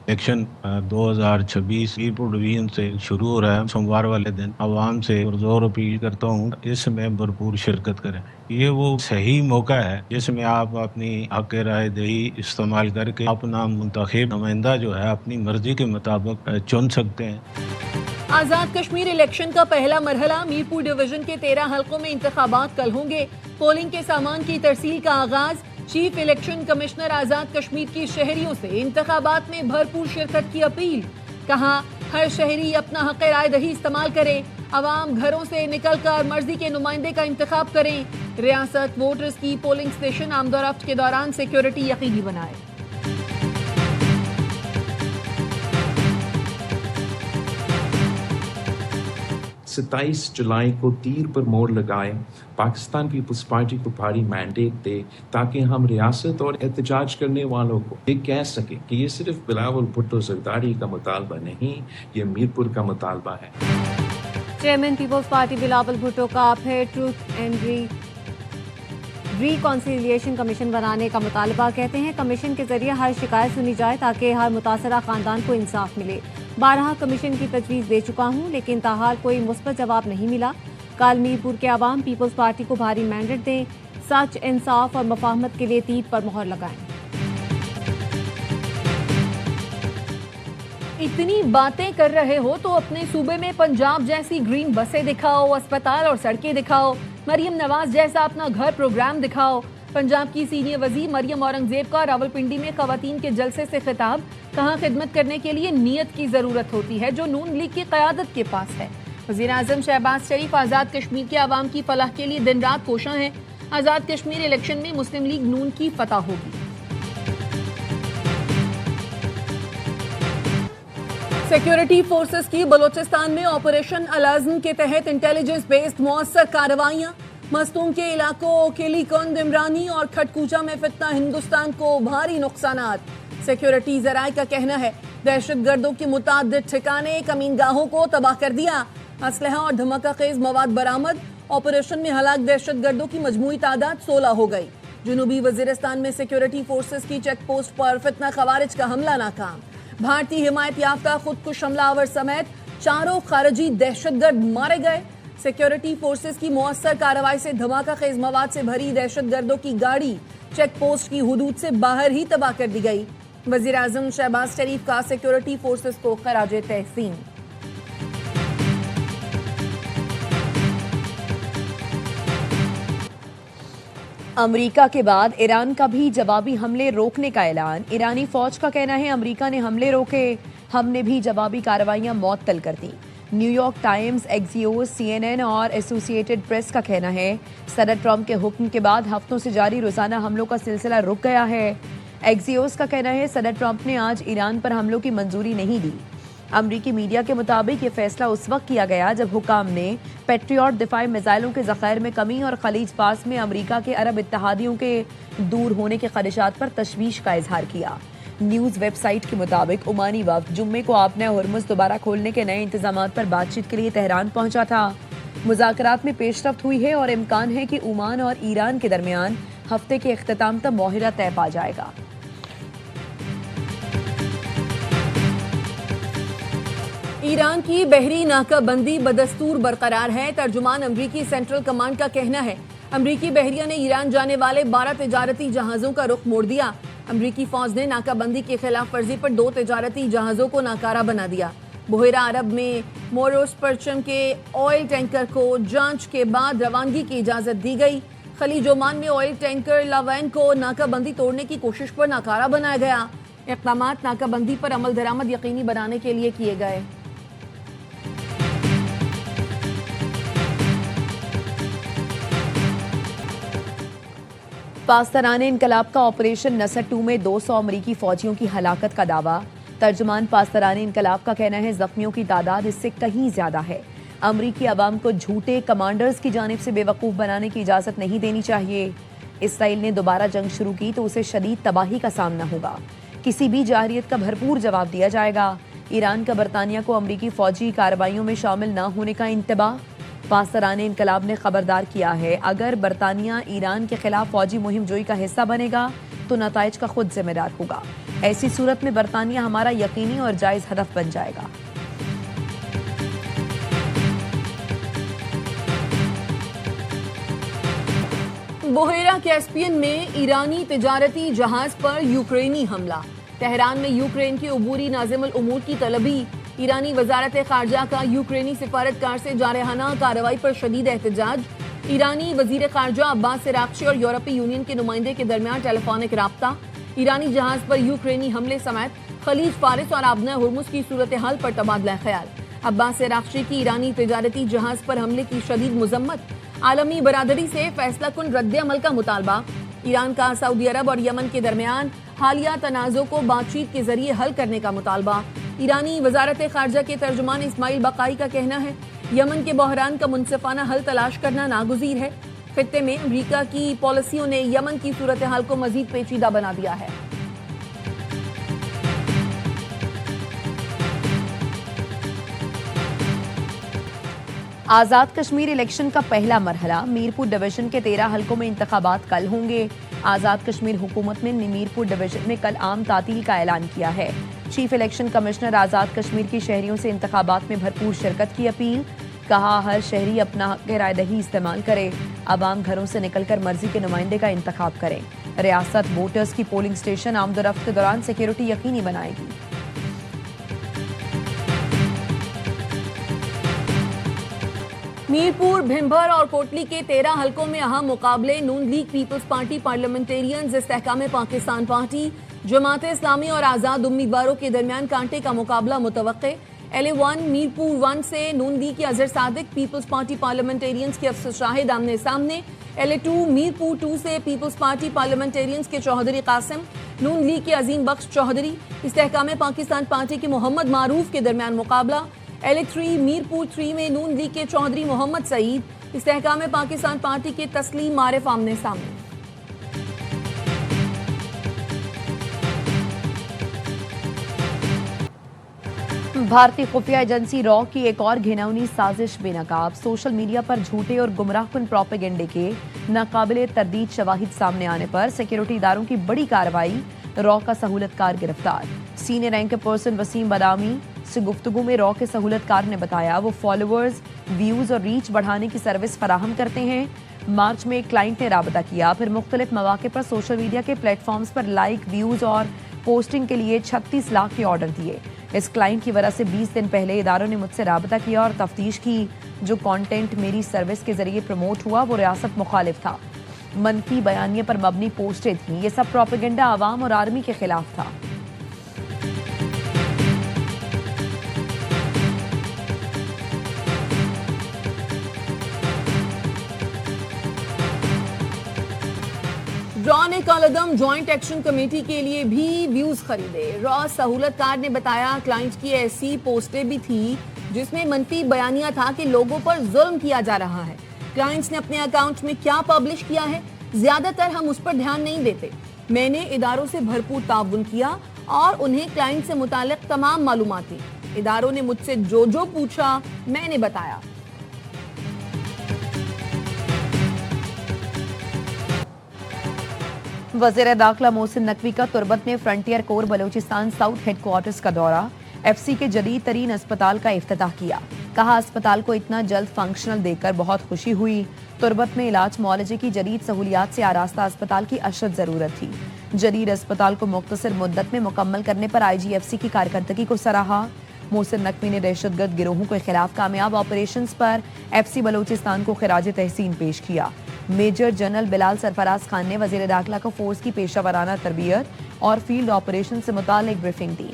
Election 2026 Mirpur division से शुरू हो रहा है। सोमवार वाले दिन आवाम से पुरजोर अपील करता हूँ इसमें भरपूर शिरकत करें। ये वो सही मौका है जिसमें आप अपनी हक राय दही इस्तेमाल करके अपना मुंतखब नुमाइंदा जो है अपनी मर्जी के मुताबिक चुन सकते हैं। आज़ाद कश्मीर इलेक्शन का पहला मरहला मीरपुर डिवीजन के 13 हलकों में इंतखाबात कल होंगे। पोलिंग के सामान की तरसील का आगाज। Chief election commissioner Azad Kashmir की शहरियों से इंतखाबात में भरपूर शिरकत की अपील। कहा, हर शहरी अपना हक राय दही इस्तेमाल करे। अवाम घरों से निकल कर मर्जी के नुमाइंदे का इंतखाब करें। रियासत वोटर्स की पोलिंग स्टेशन आमदोरफ्त के दौरान सिक्योरिटी यकीनी बनाए। 27 जुलाई को तीर पर मोड़ लगाए, पाकिस्तान पीपल्स पार्टी को भारी मैंडेट दे ताकि हम रियासत और एहतजाज करने वालों को ये कह सकें कि ये सिर्फ बिलावल भुट्टो जरदारी का मुतालबा नहीं, ये मीरपुर का मुतालबा है। चेयरमैन पीपल्स पार्टी बिलावल भुट्टो का फिर ट्रूथ एंड रिकॉन्सिलिएशन कमीशन बनाने का मुतालबा। कहते हैं कमीशन के जरिए हर शिकायत सुनी जाए ताकि हर मुतासरा खानदान को इंसाफ मिले। 12 कमीशन की तजवीज़ दे चुका हूँ लेकिन ताहाल कोई मुस्बत जवाब नहीं मिला। कल मीरपुर के अवाम पीपल्स पार्टी को भारी मैंडेट दें, सच, इंसाफ और मफाहमत के लिए तीर पर मोहर लगाएं। इतनी बातें कर रहे हो तो अपने सूबे में पंजाब जैसी ग्रीन बसें दिखाओ, अस्पताल और सड़कें दिखाओ, मरियम नवाज जैसा अपना घर प्रोग्राम दिखाओ। पंजाब की सीनियर वजीर मरियम औरंगजेब का रावलपिंडी में खवातीन के जलसे से खिताब। कहा, खिदमत करने के लिए नीयत की जरूरत होती है जो नून लीग की क़यादत के पास है। वज़ीर आज़म शहबाज शरीफ आज़ाद कश्मीर के आवाम की फलाह के लिए दिन रात कोशां हैं। आज़ाद कश्मीर इलेक्शन में मुस्लिम लीग नून की फतह होगी। सिक्योरिटी फोर्सेस की बलोचिस्तान में ऑपरेशन अल-अज़्म के तहत इंटेलिजेंस बेस्ड मौसर कार्रवाइयां। मस्तूम के इलाकों किलीकुंद, इमरानी और खटकूचा में फितना हिंदुस्तान को भारी नुकसानात। सिक्योरिटी ज़राए का कहना है दहशत गर्दों की मुताद्दिद ठिकाने कमीनगाहों को तबाह कर दिया। असलहा और धमाका खेज मवाद बरामद। ऑपरेशन में हलाक दहशत गर्दों की मजमूई तादाद 16 हो गई। जनूबी वजीरिस्तान में सिक्योरिटी फोर्सेस की चेक पोस्ट पर फितना खवारिज का हमला नाकाम। भारतीय हिमायत याफ्ता खुदकुश हमलावर समेत 4 खारजी दहशतगर्द मारे गए। सिक्योरिटी फोर्सेस की मौसर कार्रवाई से धमाका खेज मवाद से भरी दहशतगर्दों की गाड़ी चेक पोस्ट की हुदूद से बाहर ही तबाह कर दी गई। वजीर आजम शहबाज शरीफ का सिक्योरिटी फोर्सेस को खराजे तहसीन। अमेरिका के बाद ईरान का भी जवाबी हमले रोकने का ऐलान। ईरानी फौज का कहना है अमेरिका ने हमले रोके, हमने भी जवाबी कार्रवाइयां मअतल कर दी। न्यूयॉर्क टाइम्स, एक्सियोस, CNN और एसोसिएटेड प्रेस का कहना है सदर ट्रंप के हुक्म के बाद हफ्तों से जारी रोजाना हमलों का सिलसिला रुक गया है। एक्सियोस का कहना है सदर ट्रंप ने आज ईरान पर हमलों की मंजूरी नहीं दी। अमरीकी मीडिया के मुताबिक ये फैसला उस वक्त किया गया जब हुकाम ने पैट्रियट दिफाई मिसाइलों के ज़खायर में कमी और खलीज पास में अमरीका के अरब इत्तेहादियों के दूर होने के खदशात पर तशवीश का इजहार किया। न्यूज़ वेबसाइट के मुताबिक ओमानी वक्त जुम्मे को आपने हुर्मुज़ दोबारा खोलने के नए इंतजाम पर बातचीत के लिए तेहरान पहुंचा था। मुज़ाकरात में पेशरफ्त हुई है और इम्कान है कि ओमान और ईरान के दरमियान हफ्ते के इख्तिताम तक मुआहिदा तय पा जाएगा। ईरान की बहरी नाकाबंदी बदस्तूर बरकरार है। तर्जुमान अमरीकी सेंट्रल कमांड का कहना है अमरीकी बहरिया ने ईरान जाने वाले 12 तिजारती जहाज़ों का रुख मोड़ दिया। अमरीकी फौज ने नाकाबंदी की खिलाफ वर्जी पर 2 तिजारती जहाज़ों को नाकारा बना दिया। बुहेरा अरब में मोरोस परचम के ऑयल टैंकर को जांच के बाद रवानगी की इजाज़त दी गई। खलीज ओमान में ऑयल टैंकर लावैन को नाकाबंदी तोड़ने की कोशिश पर नाकारा बनाया गया। इक़दामात नाकाबंदी पर अमल दरामद यकीनी बनाने के लिए किए गए। पाकिस्तानी इनकलाब का ऑपरेशन नसर 2 में 200 अमरीकी फौजियों की हलाकत का दावा। तर्जुमान पाकिस्तानी इनकलाब का कहना है जख्मियों की तादाद इससे कहीं ज्यादा है। अमरीकी अवाम को झूठे कमांडर्स की जानिब से बेवकूफ़ बनाने की इजाज़त नहीं देनी चाहिए। इसराइल ने दोबारा जंग शुरू की तो उसे शदीद तबाही का सामना होगा। किसी भी जाहिरियत का भरपूर जवाब दिया जाएगा। ईरान का बरतानिया को अमरीकी फौजी कार्रवाइयों में शामिल न होने का इंतबाह। पाकिस्तानी इनकलाब ने खबरदार किया है अगर बरतानिया ईरान के खिलाफ फौजी मुहिम जोई का हिस्सा बनेगा तो नताइज का खुद जिम्मेदार होगा। ऐसी सूरत में बरतानिया हमारा यकीनी और जायज हदफ बन जाएगा। बुहेरा कैस्पियन में ईरानी तिजारती जहाज पर यूक्रेनी हमला। तेहरान में यूक्रेन के अबूरी नाज़िमुल उमूर की तलबी। ईरानी वजारत खारजा का यूक्रेनी सिफारतकार से जारहाना कार्रवाई पर शदीद एहतजाज। ईरानी वजीर खारजा अब्बास अराक्ची और यूरोपीय यूनियन के नुमाइंदे के दरमियान टेलीफोनिक राब्ता। ईरानी जहाज पर यूक्रेनी हमले समेत खलीज फारिस और आबना हुर्मुज की सूरत हाल पर तबादला ख्याल। अब्बास अराक्ची की ईरानी तिजारती जहाज पर हमले की शदीद मुजम्मत। आलमी बरादरी से फैसला कुन रद्द अमल का मुतालबा। ईरान का सऊदी अरब और यमन के दरमियान हालिया तनाज़ो को बातचीत के जरिए हल करने का मुतालबा। ईरानी वजारत खारजा के तर्जुमान इस्माइल बकाई का कहना है यमन के बहरान का मुनसिफाना हल तलाश करना नागुज़ीर है। खित्ते में अमरीका की पॉलिसियों ने यमन की सूरत हाल को मजीद पेचीदा बना दिया है। आज़ाद कश्मीर इलेक्शन का पहला मरहला। मीरपुर डिवीजन के 13 हलकों में इंतखाबात कल होंगे। आज़ाद कश्मीर हुकूमत ने मीरपुर डिवीजन में कल आम तातील का ऐलान किया है। Chief election commissioner Azad Kashmir की शहरियों से इंतखाबात में भरपूर शिरकत की अपील। कहा हर शहरी अपना हक रायदही इस्तेमाल करे। अवाम घरों से निकलकर मर्जी के नुमाइंदे का इंतखाब करें। रियासत वोटर्स की पोलिंग स्टेशन आमदोरफ्त के दौरान सिक्योरिटी यकीनी बनाएगी। मीरपुर, भिंभर और कोटली के 13 हलकों में अहम मुकाबले। Noon league peoples party parliamentarians, Istehkam Pakistan party, Jamaat Islami और आज़ाद उम्मीदवारों के दरमियान कांटे का मुकाबला मुतवक्के। LA1 मीरपुर 1 से नून लीग के अजहर सादिक, पीपल्स पार्टी पार्लियामेंटेरियंस के अफसर शाहिद आमने सामने। LA2 मीरपुर 2 से पीपल्स पार्टी पार्लियामेंटेरियंस के चौधरी कासिम, नून लीग के अजीम बख्श चौधरी, इस्तेहकाम पाकिस्तान पार्टी के मोहम्मद मारूफ के दरमियान मुकाबला। LA3 मीरपुर 3 में नून लीग के चौधरी मोहम्मद सईद, इस्तेहकाम पाकिस्तान पार्टी के तस्लीम आरिफ आमने सामने। भारतीय खुफिया एजेंसी रॉ की एक और घिनौनी साजिश बेनकाब। सोशल मीडिया पर झूठे और गुमराहकुन प्रोपेगेंडे के नाकाबिले तरदीद शवाहिद सामने आने पर सिक्योरिटी इदारों की बड़ी कार्रवाई। रॉ का सहूलतकार गिरफ्तार। सीनियर रैंक पर्सन वसीम बदामी से गुफ्तगू में रॉ के सहूलतकार ने बताया वो फॉलोअर्स, व्यूज और रीच बढ़ाने की सर्विस फराहम करते हैं। मार्च में एक क्लाइंट ने राबता किया, फिर मुख्तलिफ मौके पर सोशल मीडिया के प्लेटफॉर्म्स पर लाइक, व्यूज और पोस्टिंग के लिए 36 लाख के ऑर्डर दिए। इस क्लाइंट की वजह से 20 दिन पहले इदारों ने मुझसे राबता किया और तफ्तीश की। जो कंटेंट मेरी सर्विस के जरिए प्रमोट हुआ वो रियासत मुखालिफ था, मनफी बयानिए पर मबनी पोस्टें थीं। ये सब प्रोपेगेंडा आवाम और आर्मी के खिलाफ था। रॉ ने कलदम ज्वाइंट एक्शन कमेटी के लिए भी व्यूज खरीदे। रॉ सहूलतकार ने बताया क्लाइंट की ऐसी पोस्टें भी थी जिसमें मनफी बयानिया था कि लोगों पर जुल्म किया जा रहा है। क्लाइंट्स ने अपने अकाउंट में क्या पब्लिश किया है, ज्यादातर हम उस पर ध्यान नहीं देते। मैंने इदारों से भरपूर ताउन किया और उन्हें क्लाइंट से मुतालिक तमाम मालूमात दी। इदारों ने मुझसे जो पूछा मैंने बताया। वज़ीर दाखिला मोहसिन नकवी का तुर्बत में frontier core Balochistan south headquarters का दौरा। FC के जदीद तरीन अस्पताल का इफ्तिताह किया। कहा अस्पताल को इतना जल्द फंक्शनल देखकर बहुत खुशी हुई। तुर्बत में इलाज मुआलजे की जदीद सहूलियात से आरास्ता अस्पताल की अशद ज़रूरत थी। जदीद अस्पताल को मुख्तसर मुद्दत में मुकम्मल करने पर IGFC की कारकर्दगी को सराहा। मोहसिन नकवी ने दहशतगर्द गिरोहों के खिलाफ कामयाब ऑपरेशंस पर FC बलूचिस्तान को खिराज तहसीन पेश किया। मेजर जनरल बिलाल सरफराज खान ने वज़ीर दाखिला को फोर्स की पेशा वराना तरबियत और फील्ड ऑपरेशन से मुतालिक ब्रीफिंग दी।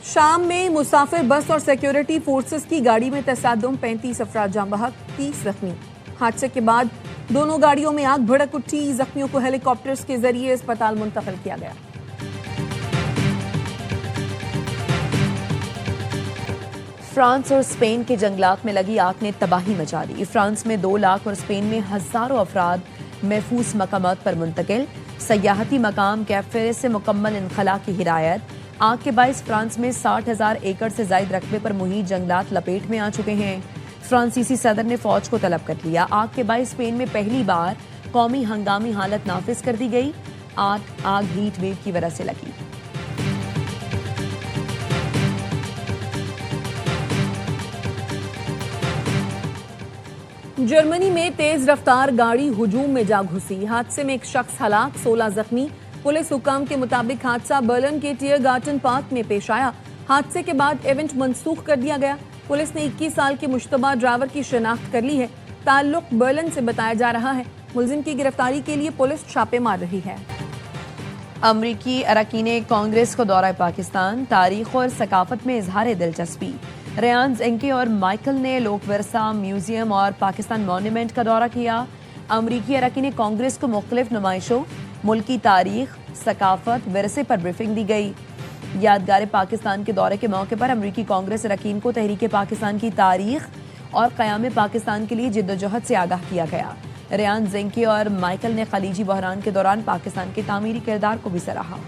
शाम में मुसाफिर बस और सिक्योरिटी फोर्सेस की गाड़ी में तसादुम, 35 अफराद जाँ बहक, 30 जख्मी। हादसे के बाद दोनों गाड़ियों में आग भड़क उठी। जख्मियों को हेलीकॉप्टर्स के जरिए अस्पताल मुंतकिल किया गया। फ्रांस और स्पेन के जंगलात में लगी आग ने तबाही मचा दी। फ्रांस में 2 लाख और स्पेन में हजारों अफराद महफूज मकामात पर मुंतकिल। सयाहती मकाम कैफे से मुकम्मल इनखला की हिदायत। आग के बायस फ्रांस में 60,000 एकड़ से ज्यादा रकबे पर मुहित जंगलात लपेट में आ चुके हैं। फ्रांसीसी सदर ने फौज को तलब कर लिया। आग के बायस स्पेन में पहली बार कौमी हंगामी हालत नाफिज कर दी गई। आग हीट वेव की वजह से लगी। जर्मनी में तेज रफ्तार गाड़ी हुजूम में जा घुसी। हादसे में एक शख्स हलाक, 16 जख्मी। पुलिस हुकाम के मुताबिक हादसा बर्लिन के टीयरगार्टन पार्क में पेश आया। हादसे के बाद इवेंट मनसूख कर दिया गया। पुलिस ने 21 साल के मुश्तबा ड्राइवर की शिनाख्त कर ली है। ताल्लुक बर्लिन से बताया जा रहा है। मुलजिम की गिरफ्तारी के लिए पुलिस छापे मार रही है। अमरीकी अरकान कांग्रेस को दौरा पाकिस्तान, तारीख और सकाफत में इजहार दिलचस्पी। रेयान ज़ेंकी और माइकल ने लोक विरसा म्यूजियम और पाकिस्तान मॉन्यूमेंट का दौरा किया। अमरीकी अरकान कांग्रेस को मुख्तलिफ नुमाइशों, मुल्की तारीख, सकाफत, विरसे पर ब्रीफिंग दी गई। यादगार पाकिस्तान के दौरे के मौके पर अमरीकी कांग्रेस अरकान को तहरीक पाकिस्तान की तारीख और क़याम पाकिस्तान के लिए जिद्दोजहद से आगाह किया गया। रेयान ज़ेंकी और माइकल ने खलीजी बहरान के दौरान पाकिस्तान के तामीरी किरदार को भी सराहा।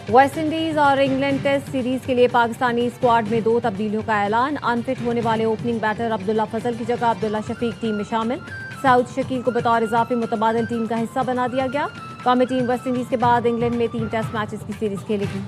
वेस्ट इंडीज और इंग्लैंड टेस्ट सीरीज के लिए पाकिस्तानी स्क्वाड में 2 तब्दीलियों का ऐलान। अनफिट होने वाले ओपनिंग बैटर अब्दुल्ला फजल की जगह अब्दुल्ला शफीक टीम में शामिल। साउथ शकील को बतौर इजाफी मुतबादिल टीम का हिस्सा बना दिया गया। कौमी टीम वेस्ट इंडीज के बाद इंग्लैंड में 3 टेस्ट मैचेस की सीरीज खेलेगी।